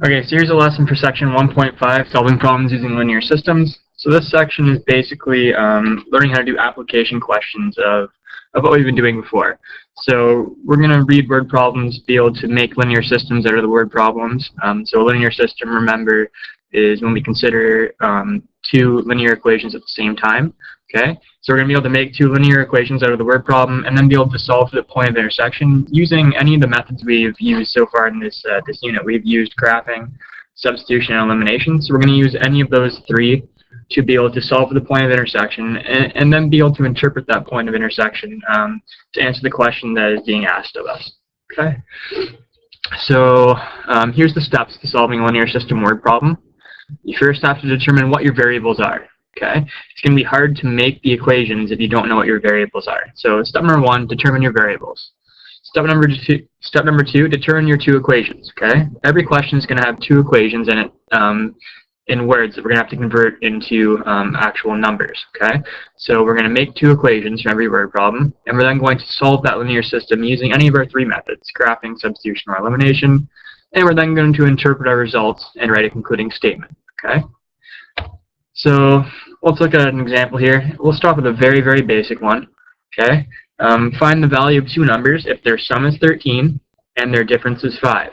Okay, so here's a lesson for section 1.5, solving problems using linear systems. So this section is basically learning how to do application questions of what we've been doing before. So we're going to read word problems, be able to make linear systems out of the word problems. So a linear system, remember, is when we consider two linear equations at the same time. Okay, so we're going to be able to make two linear equations out of the word problem and then be able to solve for the point of intersection using any of the methods we've used so far in this unit. We've used graphing, substitution, and elimination. So we're going to use any of those three to be able to solve for the point of intersection and then be able to interpret that point of intersection to answer the question that is being asked of us. Okay, so here's the steps to solving a linear system word problem. You first have to determine what your variables are. Okay, it's going to be hard to make the equations if you don't know what your variables are. So step number one, determine your variables. Step number two, determine your two equations. Okay, every question is going to have two equations in it, in words that we're going to have to convert into actual numbers. Okay, so we're going to make two equations from every word problem, and we're then going to solve that linear system using any of our three methods: graphing, substitution, or elimination. And we're then going to interpret our results and write a concluding statement. Okay. So let's look at an example here. We'll start with a very, very basic one. Okay. Find the value of two numbers if their sum is 13 and their difference is 5.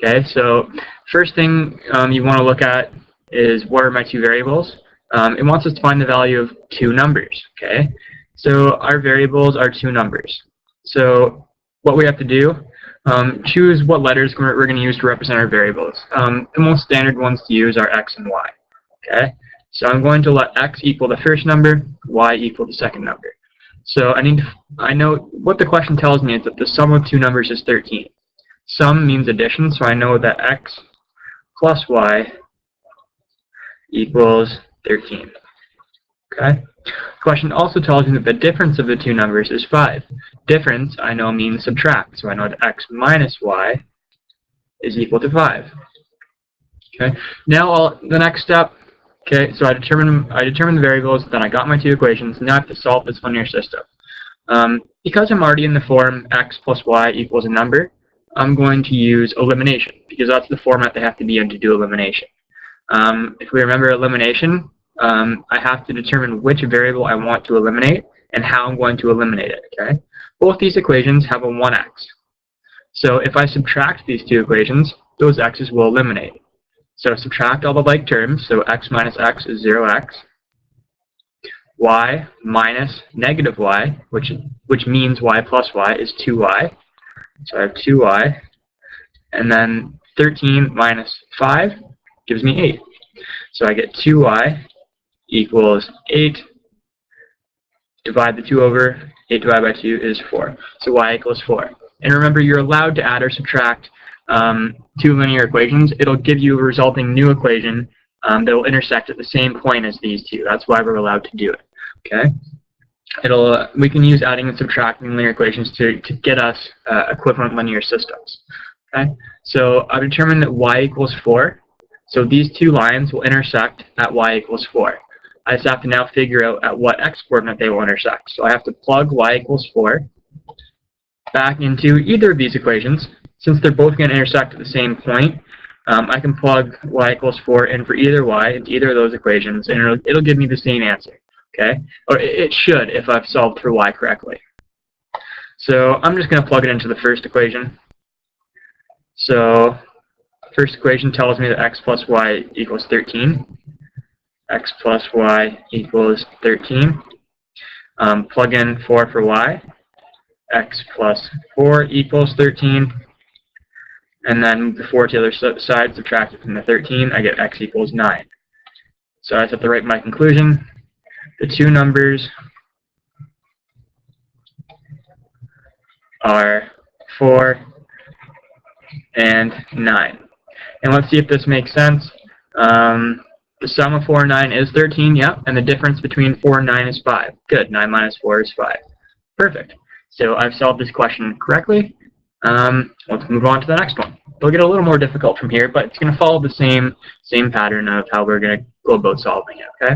Okay. So first thing you want to look at is, what are my two variables? It wants us to find the value of two numbers. Okay. So our variables are two numbers. So what we have to do, choose what letters we're going to use to represent our variables. The most standard ones to use are x and y. Okay. So I'm going to let x equal the first number, y equal the second number. So I know what the question tells me is that the sum of two numbers is 13. Sum means addition, so I know that x plus y equals 13. Okay. The question also tells me that the difference of the two numbers is 5. Difference, I know, means subtract, so I know that x minus y is equal to 5. Okay. Now the next step. Okay, so I determined the variables, then I got my two equations, now I have to solve this linear system. Because I'm already in the form x plus y equals a number, I'm going to use elimination, because that's the format they have to be in to do elimination. If we remember elimination, I have to determine which variable I want to eliminate and how I'm going to eliminate it. Okay, both these equations have a 1x. So if I subtract these two equations, those x's will eliminate. So subtract all the like terms, so x minus x is 0x. Y minus negative y, which means y plus y, is 2y. So I have 2y. And then 13 minus 5 gives me 8. So I get 2y equals 8. Divide the 2 over, 8 divided by 2 is 4. So y equals 4. And remember, you're allowed to add or subtract two linear equations. It'll give you a resulting new equation that will intersect at the same point as these two. That's why we're allowed to do it. Okay. We can use adding and subtracting linear equations to get us equivalent linear systems. Okay. So I've determined that y equals 4. So these two lines will intersect at y equals 4. I just have to now figure out at what x coordinate they will intersect. So I have to plug y equals 4 back into either of these equations. Since they're both going to intersect at the same point, I can plug y equals 4 in for either y into either of those equations, and it'll give me the same answer. Okay, or it should if I've solved for y correctly. So I'm just going to plug it into the first equation. So first equation tells me that x plus y equals 13. X plus y equals 13. Plug in 4 for y. X plus 4 equals 13. And then move the 4 to the other side, subtract it from the 13, I get x equals 9. So I just have to write my conclusion. The two numbers are 4 and 9. And let's see if this makes sense. The sum of 4 and 9 is 13, yep, and the difference between 4 and 9 is 5. Good, 9 minus 4 is 5. Perfect. So I've solved this question correctly. Let's move on to the next one. It'll get a little more difficult from here, but it's going to follow the same pattern of how we're going to go about solving it. Okay.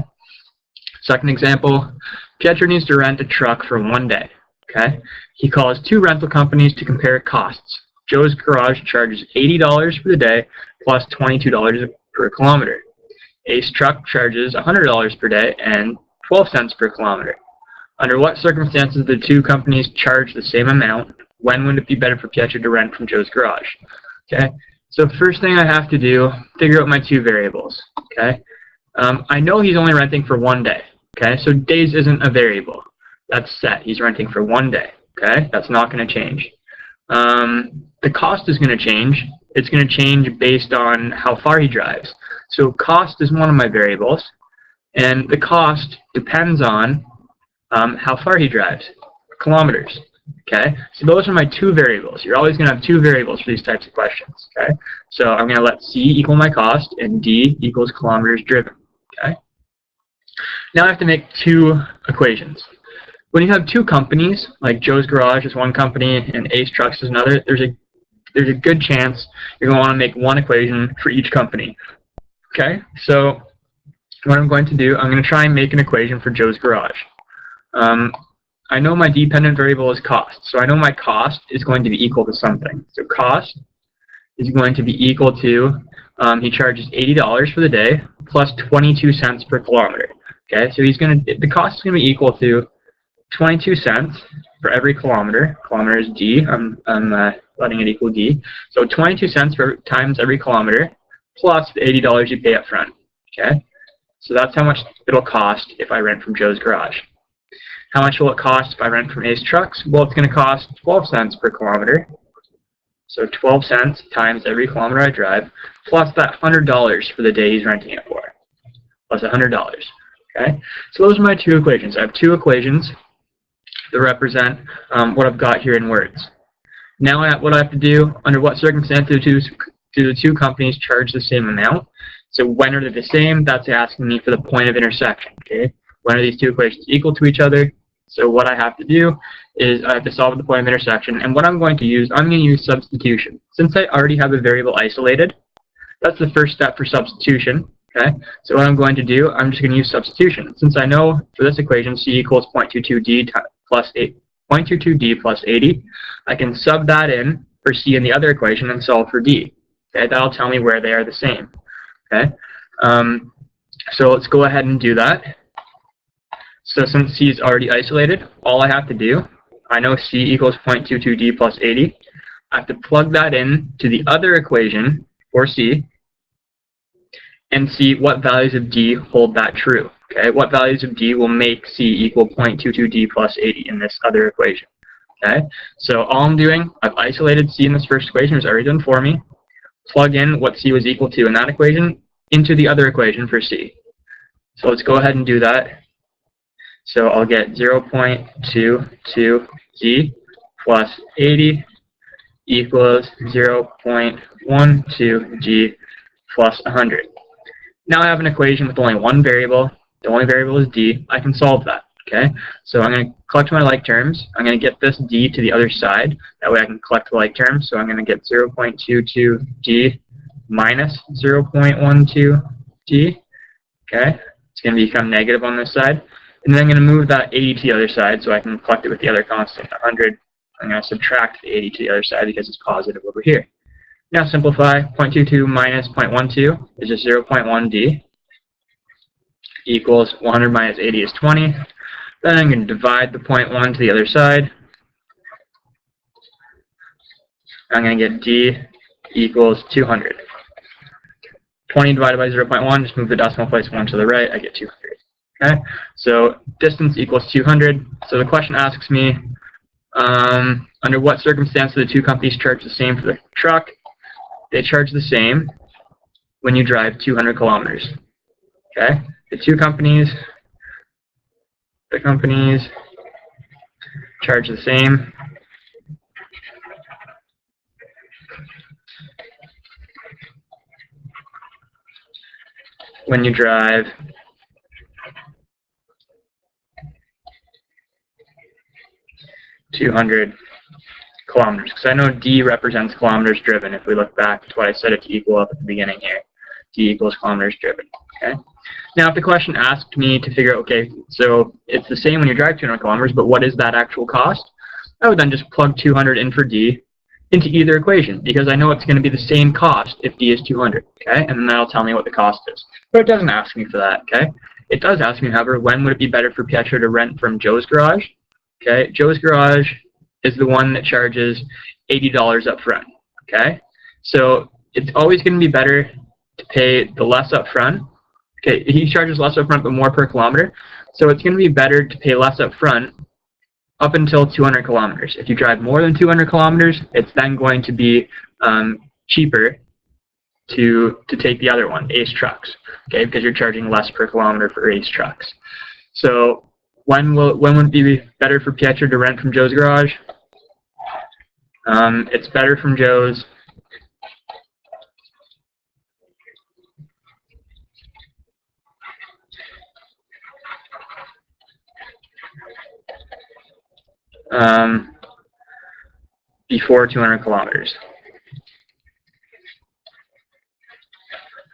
Second example: Pietro needs to rent a truck for 1 day. Okay. He calls 2 rental companies to compare costs. Joe's Garage charges $80 for the day plus $22 per kilometer. Ace Truck charges $100 per day and 12 cents per kilometer. Under what circumstances do the two companies charge the same amount? When would it be better for Pietro to rent from Joe's Garage? Okay, so first thing I have to do, figure out my two variables. Okay, I know he's only renting for 1 day. Okay, so days isn't a variable. That's set. He's renting for 1 day. Okay, that's not going to change. The cost is going to change. It's going to change based on how far he drives. So cost is one of my variables, and the cost depends on how far he drives, kilometers. Okay, so those are my two variables. You're always going to have two variables for these types of questions. Okay, so I'm going to let C equal my cost and D equals kilometers driven. Okay, now I have to make two equations. When you have two companies, like Joe's Garage is one company and Ace Trucks is another, there's a good chance you're going to want to make one equation for each company. Okay, so what I'm going to do, I'm going to try and make an equation for Joe's Garage. I know my dependent variable is cost, so I know my cost is going to be equal to something. So cost is going to be equal to, he charges $80 for the day plus 22 cents per kilometer. Okay, so the cost is going to be equal to 22 cents for every kilometer. Kilometer is D. I'm letting it equal D. So 22 cents times every kilometer plus the $80 you pay up front. Okay, so that's how much it'll cost if I rent from Joe's Garage. How much will it cost if I rent from Ace Trucks? Well, it's going to cost 12 cents per kilometer. So 12 cents times every kilometer I drive, plus that $100 for the day he's renting it for, plus $100. Okay, so those are my two equations. I have two equations that represent what I've got here in words. Now what I have to do, under what circumstances do the two companies charge the same amount? So when are they the same? That's asking me for the point of intersection. Okay, when are these two equations equal to each other? So what I have to do is I have to solve the point of intersection, and what I'm going to use, I'm going to use substitution. Since I already have a variable isolated, that's the first step for substitution. Okay, so what I'm going to do, I'm just going to use substitution. Since I know for this equation C equals 0.22D plus 0.22D plus 80, I can sub that in for C in the other equation and solve for D. Okay, that'll tell me where they are the same. Okay, so let's go ahead and do that. So since C is already isolated, all I have to do, I know C equals 0.22D plus 80. I have to plug that in to the other equation for C and see what values of D hold that true. Okay, what values of D will make C equal 0.22D plus 80 in this other equation. Okay, so all I'm doing, I've isolated C in this first equation, it's already done for me. Plug in what C was equal to in that equation into the other equation for C. So let's go ahead and do that. So I'll get 0.22D plus 80 equals 0.12G plus 100. Now I have an equation with only one variable. The only variable is D. I can solve that. Okay, so I'm going to collect my like terms. I'm going to get this D to the other side. That way I can collect the like terms. So I'm going to get 0.22D minus 0.12D. Okay, it's going to become negative on this side. And then I'm going to move that 80 to the other side so I can collect it with the other constant, 100. I'm going to subtract the 80 to the other side because it's positive over here. Now simplify. 0.22 minus 0.12 is just 0.1D equals 100 minus 80 is 20. Then I'm going to divide the 0.1 to the other side. I'm going to get D equals 200. 20 divided by 0.1, just move the decimal place 1 to the right, I get 200. Okay, so distance equals 200. So the question asks me, under what circumstances do the two companies charge the same for the truck? They charge the same when you drive 200 kilometers. Okay, the companies charge the same when you drive 200 kilometers, because I know D represents kilometers driven. If we look back to what I said it to equal up at the beginning here, D equals kilometers driven. Okay. Now, if the question asked me to figure out, okay, so it's the same when you drive 200 kilometers, but what is that actual cost? I would then just plug 200 in for D, into either equation because I know it's going to be the same cost if D is 200, okay? And then that'll tell me what the cost is. But it doesn't ask me for that, okay? It does ask me, however, when would it be better for Pietro to rent from Joe's garage? Okay, Joe's garage is the one that charges $80 up front, okay? So it's always going to be better to pay the less up front. Okay, he charges less up front but more per kilometer. So it's going to be better to pay less up front up until 200 kilometers. If you drive more than 200 kilometers, it's then going to be cheaper to take the other one, Ace Trucks, okay, because you're charging less per kilometer for Ace Trucks. So when would it be better for Pietro to rent from Joe's garage? It's better from Joe's before 200 kilometers.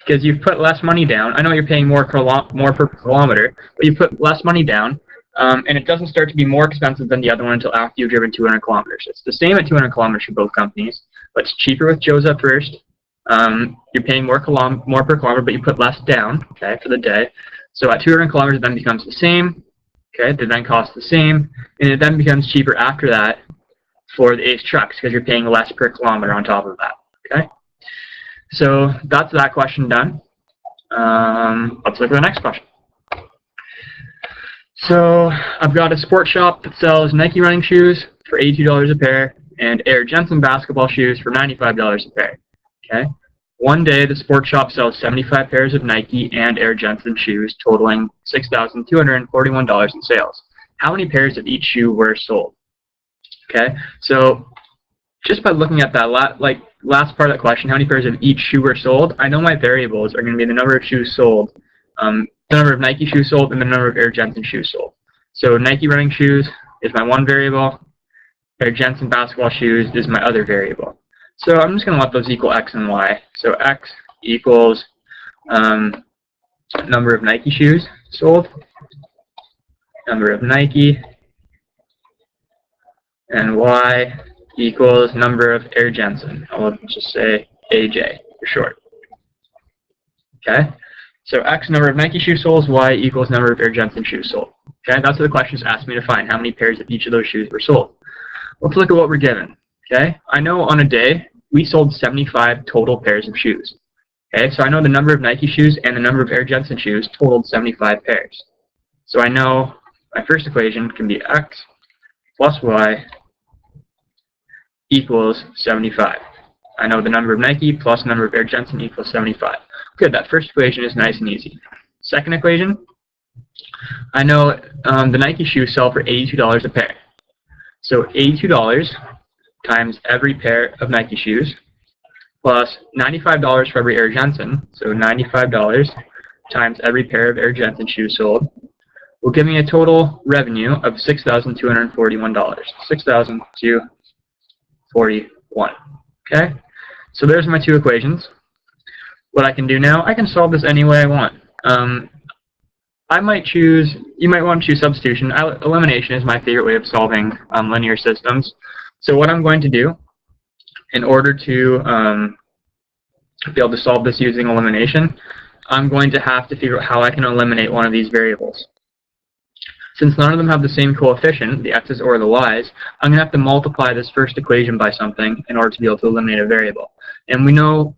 Because you've put less money down. I know you're paying more per kilometer, but you put less money down, and it doesn't start to be more expensive than the other one until after you've driven 200 kilometers. It's the same at 200 kilometers for both companies, but it's cheaper with Joe's at first. You're paying more per kilometer, but you put less down, okay, for the day. So at 200 kilometers, it then becomes the same. Okay, they then cost the same, and it then becomes cheaper after that for the Ace Trucks because you're paying less per kilometer on top of that. Okay, so that's that question done. Let's look at the next question. So I've got a sports shop that sells Nike running shoes for $82 a pair and Air Jensen basketball shoes for $95 a pair. Okay. One day, the sports shop sells 75 pairs of Nike and Air Jensen shoes, totaling $6,241 in sales. How many pairs of each shoe were sold? Okay, so just by looking at that last part of that question, how many pairs of each shoe were sold, I know my variables are going to be the number of shoes sold, the number of Nike shoes sold, and the number of Air Jensen shoes sold. So Nike running shoes is my one variable, Air Jensen basketball shoes is my other variable. So I'm just going to let those equal x and y. So x equals number of Nike shoes sold, number of Nike, and y equals number of Air Jensen. I'll just say AJ for short. Okay, so x number of Nike shoes sold, y equals number of Air Jensen shoes sold. Okay, that's what the question's asked me to find, how many pairs of each of those shoes were sold. Let's look at what we're given. Okay, I know on a day we sold 75 total pairs of shoes. Okay, so I know the number of Nike shoes and the number of Air Jensen shoes totaled 75 pairs. So I know my first equation can be x plus y equals 75. I know the number of Nike plus number of Air Jensen equals 75. Good, that first equation is nice and easy. Second equation, I know the Nike shoes sell for $82 a pair. So $82 times every pair of Nike shoes plus $95 for every Air Jensen, so $95 times every pair of Air Jensen shoes sold will give me a total revenue of $6,241. $6,241. Okay? So there's my two equations. What I can do now, I can solve this any way I want. I might choose, you might want to choose substitution. Elimination is my favorite way of solving linear systems. So what I'm going to do, in order to be able to solve this using elimination, I'm going to have to figure out how I can eliminate one of these variables. Since none of them have the same coefficient, the x's or the y's, I'm going to have to multiply this first equation by something in order to be able to eliminate a variable. And we know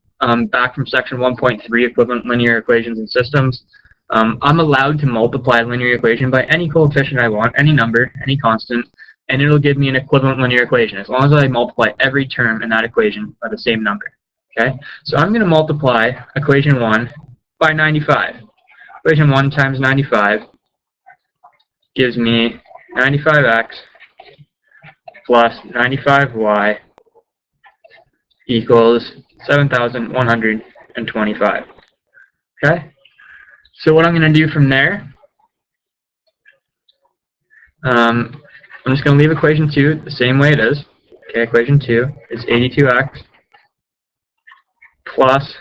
back from section 1.3, equivalent linear equations and systems, I'm allowed to multiply a linear equation by any coefficient I want, any number, any constant, and it'll give me an equivalent linear equation as long as I multiply every term in that equation by the same number. Okay, so I'm going to multiply equation 1 by 95. Equation 1 times 95 gives me 95x plus 95y equals 7,125. Okay, so what I'm going to do from there, I'm just going to leave equation 2 the same way it is. Okay, equation 2 is 82x plus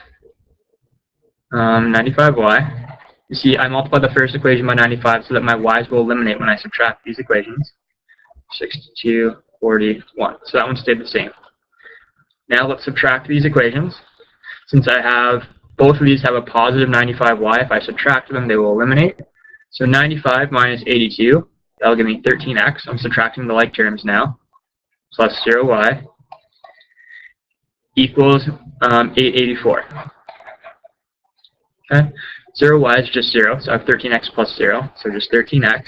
95y. You see, I multiplied the first equation by 95 so that my y's will eliminate when I subtract these equations. 6241. So that one stayed the same. Now let's subtract these equations. Since I have both of these have a positive 95y, if I subtract them, they will eliminate. So 95 minus 82, that'll give me 13x. I'm subtracting the like terms now. Plus 0y equals 884. Okay, 0y is just 0, so I have 13x plus 0, so just 13x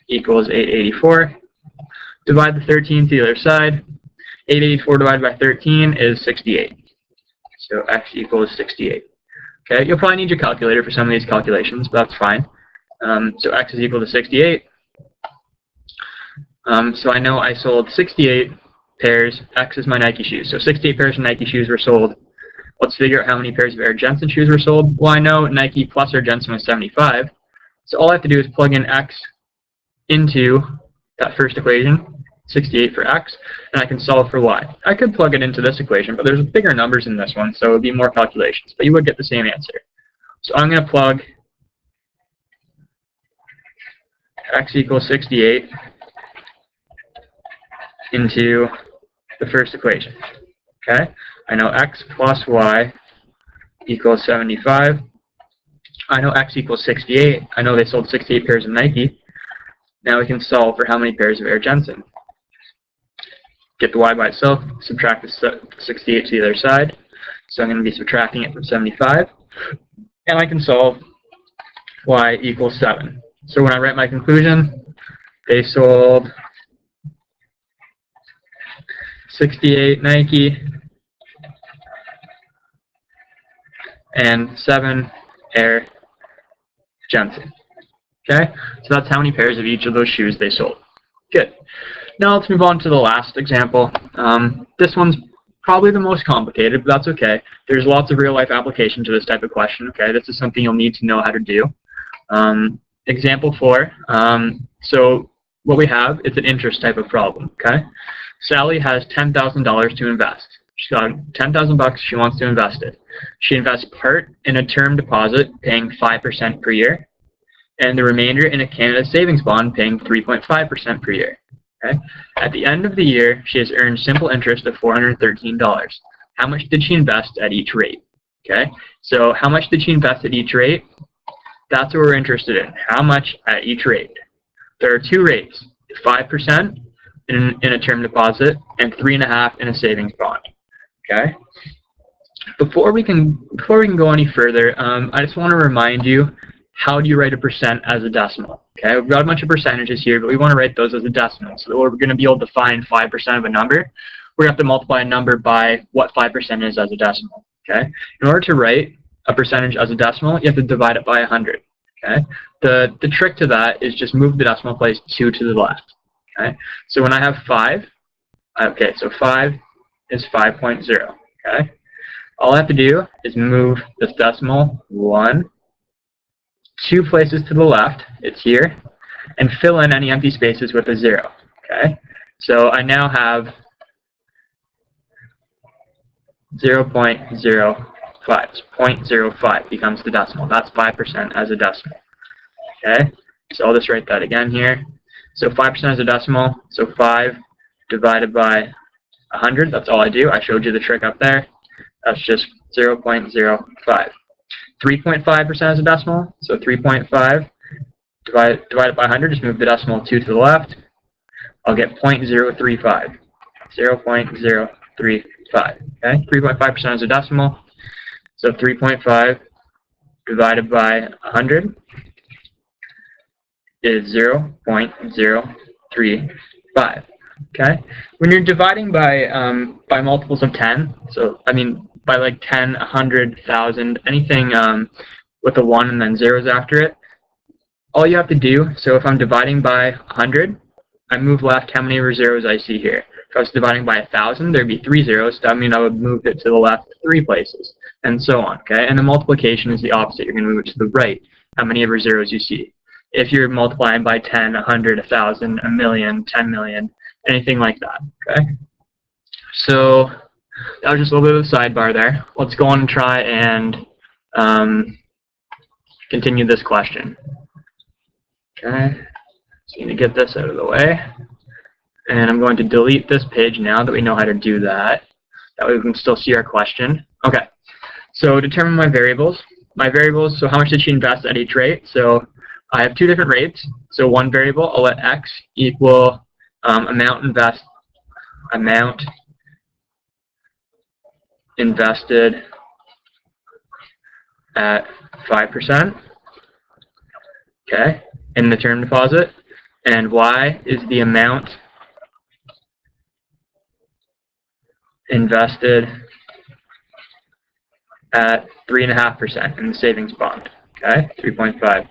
equals 884. Divide the 13 to the other side. 884 divided by 13 is 68. So x equals 68. Okay, you'll probably need your calculator for some of these calculations, but that's fine. So x is equal to 68. So I know I sold 68 pairs. X is my Nike shoes. So 68 pairs of Nike shoes were sold. Let's figure out how many pairs of Air Jensen shoes were sold. Well, I know Nike plus Air Jensen was 75. So all I have to do is plug in x into that first equation, 68 for x, and I can solve for y. I could plug it into this equation, but there's bigger numbers in this one, so it would be more calculations, but you would get the same answer. So I'm going to plug x equals 68 into the first equation. Okay, I know x plus y equals 75. I know x equals 68. I know they sold 68 pairs of Nike. Now we can solve for how many pairs of Air Jensen. Get the y by itself, subtract the 68 to the other side. So I'm going to be subtracting it from 75. And I can solve y equals 7. So when I write my conclusion, they sold 68 Nike and 7 Air Jensen. Okay, so that's how many pairs of each of those shoes they sold. Good. Now let's move on to the last example. This one's probably the most complicated, but that's okay. There's lots of real-life application to this type of question. Okay, this is something you'll need to know how to do. Example 4. So what we have is an interest type of problem. Okay, Sally has $10,000 to invest. She's got 10,000 bucks. She wants to invest it. She invests part in a term deposit, paying 5% per year, and the remainder in a Canada savings bond, paying 3.5% per year. Okay. At the end of the year, she has earned simple interest of $413. How much did she invest at each rate? Okay, so how much did she invest at each rate? That's what we're interested in. How much at each rate? There are two rates: 5% in a term deposit and 3.5% in a savings bond. Okay. Before we can go any further, I just want to remind you, how do you write a percent as a decimal? Okay, we've got a bunch of percentages here, but we want to write those as a decimal. So that we're going to be able to find 5% of a number, we're going to have to multiply a number by what 5% is as a decimal. Okay, in order to write a percentage as a decimal, you have to divide it by 100. Okay, the trick to that is just move the decimal place 2 to the left. Okay, so when I have 5, okay, so 5 is 5.0. Okay, all I have to do is move this decimal 2 places to the left, it's here, and fill in any empty spaces with a 0. Okay, so I now have 0.05. 0.05 becomes the decimal. That's 5% as a decimal. Okay, so I'll just write that again here. So 5% as a decimal, so 5 divided by 100, that's all I do. I showed you the trick up there. That's just 0.05. 3.5% as a decimal, so 3.5 divided by 100, just move the decimal 2 to the left. I'll get 0.035. 0.035. Okay, 3.5% as a decimal, so 3.5 divided by 100 is 0.035. Okay, when you're dividing by multiples of 10, so I mean by like 10, 100, 1,000, anything with a 1 and then zeros after it, all you have to do, so if I'm dividing by 100, I move left how many zeros I see here. If I was dividing by 1,000, there'd be 3 zeros. That means I would move it to the left 3 places, and so on. Okay, and the multiplication is the opposite. You're going to move it to the right how many of your zeros you see. If you're multiplying by 10, 100, 1,000, a million, 10 million, anything like that. Okay, so that was just a little bit of a sidebar there. Let's go on and try and continue this question. Okay, so I'm going to get this out of the way. And I'm going to delete this page now that we know how to do that. That way we can still see our question. Okay, so determine my variables. So how much did she invest at each rate? So I have two different rates. So one variable, I'll let x equal amount invested at 5%, okay, in the term deposit, and y is the amount invested at 3.5% in the savings bond, okay, 3.5%.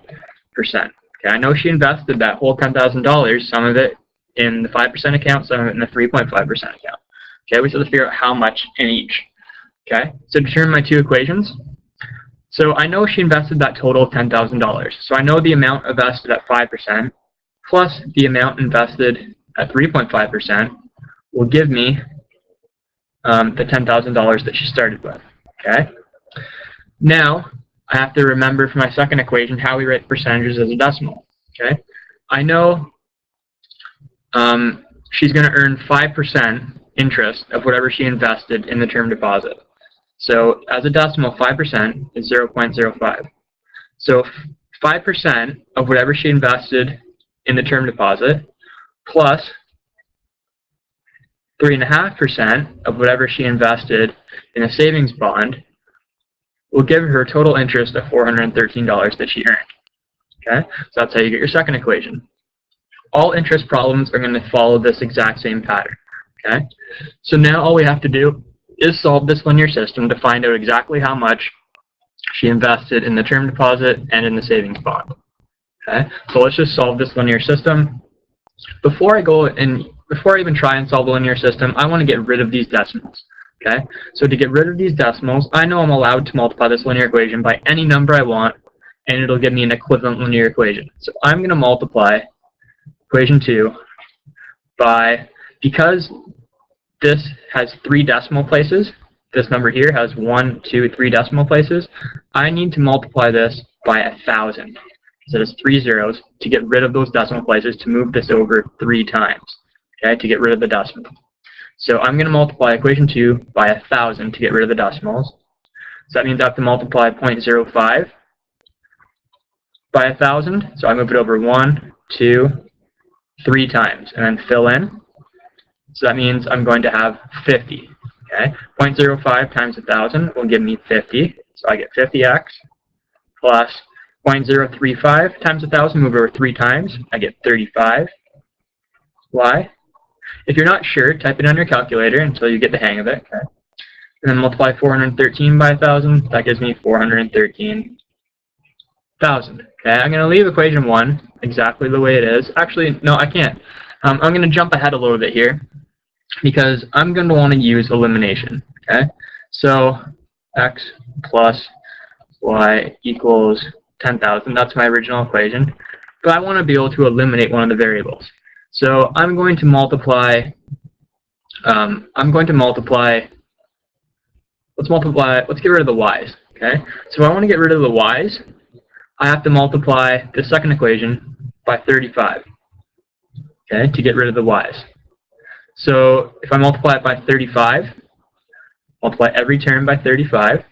Okay, I know she invested that whole $10,000, some of it in the 5% account, some of it in the 3.5% account. Okay, we still have to figure out how much in each. Okay, so determine my two equations. So I know she invested that total of $10,000. So I know the amount invested at 5% plus the amount invested at 3.5% will give me the $10,000 that she started with. Okay. Now I have to remember for my second equation how we write percentages as a decimal. Okay. I know she's going to earn 5% interest of whatever she invested in the term deposit. So as a decimal, 5% is 0.05. So 5% of whatever she invested in the term deposit plus 3.5% of whatever she invested in a savings bond will give her total interest of $413 that she earned. Okay, so that's how you get your second equation. All interest problems are going to follow this exact same pattern. Okay, so now all we have to do is solve this linear system to find out exactly how much she invested in the term deposit and in the savings bond. Okay, so let's just solve this linear system. Before I even try and solve the linear system, I want to get rid of these decimals. Okay, so to get rid of these decimals, I know I'm allowed to multiply this linear equation by any number I want, and it'll give me an equivalent linear equation. So I'm going to multiply equation 2 by, because this has 3 decimal places, this number here has 1, 2, 3 decimal places, I need to multiply this by 1,000. So there's 3 zeros to get rid of those decimal places, to move this over 3 times, okay, to get rid of the decimal. So I'm going to multiply equation 2 by 1,000 to get rid of the decimals. So that means I have to multiply 0.05 by 1,000. So I move it over 1, 2, 3 times, and then fill in. So that means I'm going to have 50. Okay, 0.05 times 1,000 will give me 50. So I get 50x plus 0.035 times 1,000, move over 3 times, I get 35y. If you're not sure, type it on your calculator until you get the hang of it. Okay, and then multiply 413 by 1,000. That gives me 413,000. Okay, I'm going to leave equation 1 exactly the way it is. Actually, no, I can't. I'm going to jump ahead a little bit here because I'm going to want to use elimination. Okay, so x plus y equals 10,000. That's my original equation, but I want to be able to eliminate one of the variables. So I'm going to multiply. Let's get rid of the y's. Okay, so if I want to get rid of the y's, I have to multiply the second equation by 35. Okay, to get rid of the y's. So if I multiply it by 35, multiply every term by 35,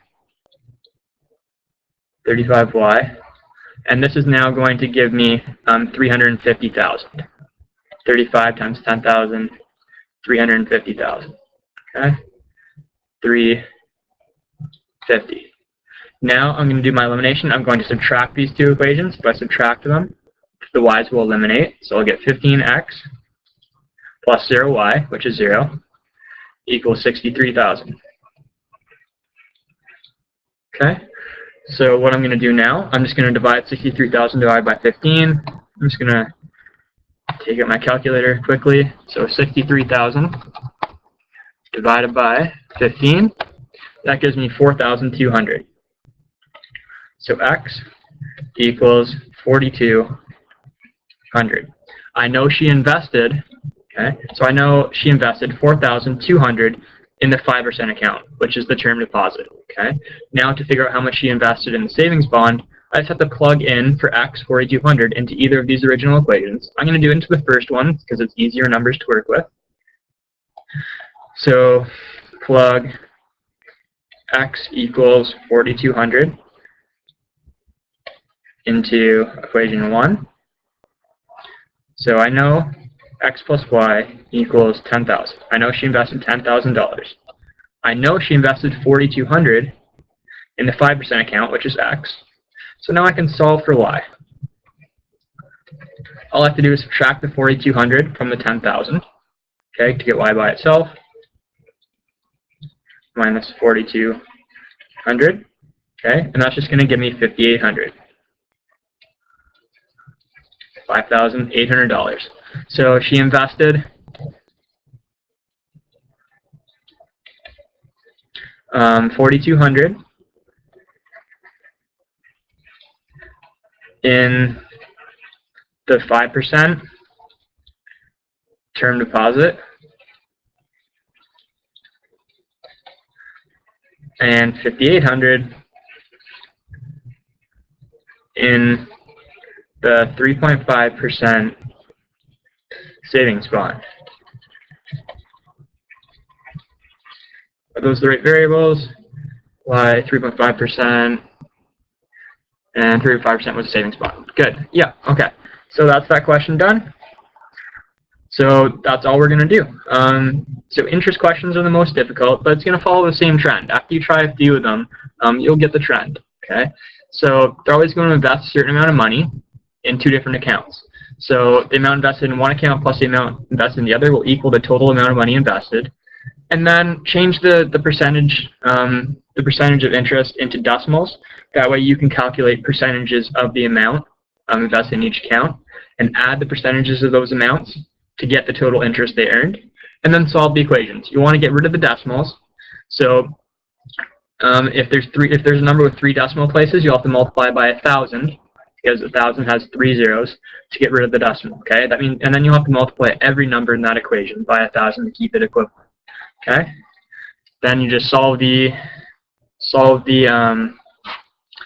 35y, and this is now going to give me 350,000. 35 times 10,000, 350,000. Okay, 350. Now I'm going to do my elimination. I'm going to subtract these two equations. If I subtract them, the y's will eliminate. So I'll get 15x plus 0y, which is 0, equals 63,000. Okay, so what I'm going to do now, I'm just going to divide 63,000 divided by 15. I'm just going to take out my calculator quickly. So 63,000 divided by 15, that gives me 4,200. So x equals 4,200. I know she invested, okay, so I know she invested 4,200 in the 5% account, which is the term deposit. Okay, now to figure out how much she invested in the savings bond, I just have to plug in for x 4,200 into either of these original equations. I'm going to do it into the first one because it's easier numbers to work with. So plug x equals 4,200 into equation 1. So I know x plus y equals 10,000. I know she invested $10,000. I know she invested 4,200 in the 5% account, which is x. So now I can solve for y. All I have to do is subtract the 4,200 from the 10,000, okay, to get y by itself, minus 4,200, okay, and that's just going to give me 5,800. $5,800. So she invested $4,200 in the 5% term deposit and $5,800 in the 3.5% savings bond. Are those the right variables? Y 3.5% and 3.5% was a savings bond. Good. Yeah. Okay. So that's that question done. So that's all we're going to do. So interest questions are the most difficult, but it's going to follow the same trend. After you try a few of them, you'll get the trend. Okay. So they're always going to invest a certain amount of money in two different accounts. So the amount invested in one account plus the amount invested in the other will equal the total amount of money invested. And then change the percentage of interest into decimals. That way you can calculate percentages of the amount invested in each account and add the percentages of those amounts to get the total interest they earned, and then solve the equations. You want to get rid of the decimals. So if there's a number with 3 decimal places, you'll have to multiply by 1,000 because 1,000 has 3 zeros to get rid of the decimal. Okay, that means, and then you'll have to multiply every number in that equation by 1,000 to keep it equivalent. Okay, then you just solve the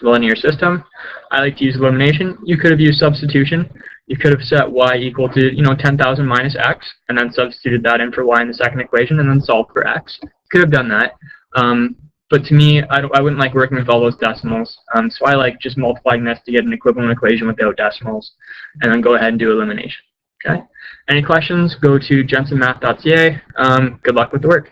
linear system. I like to use elimination. You could have used substitution. You could have set y equal to 10,000 minus x, and then substituted that in for y in the second equation, and then solved for x. You could have done that. But to me, I wouldn't like working with all those decimals. So I like just multiplying this to get an equivalent equation without decimals, and then go ahead and do elimination. Okay. Any questions? Go to jensenmath.ca. Good luck with the work.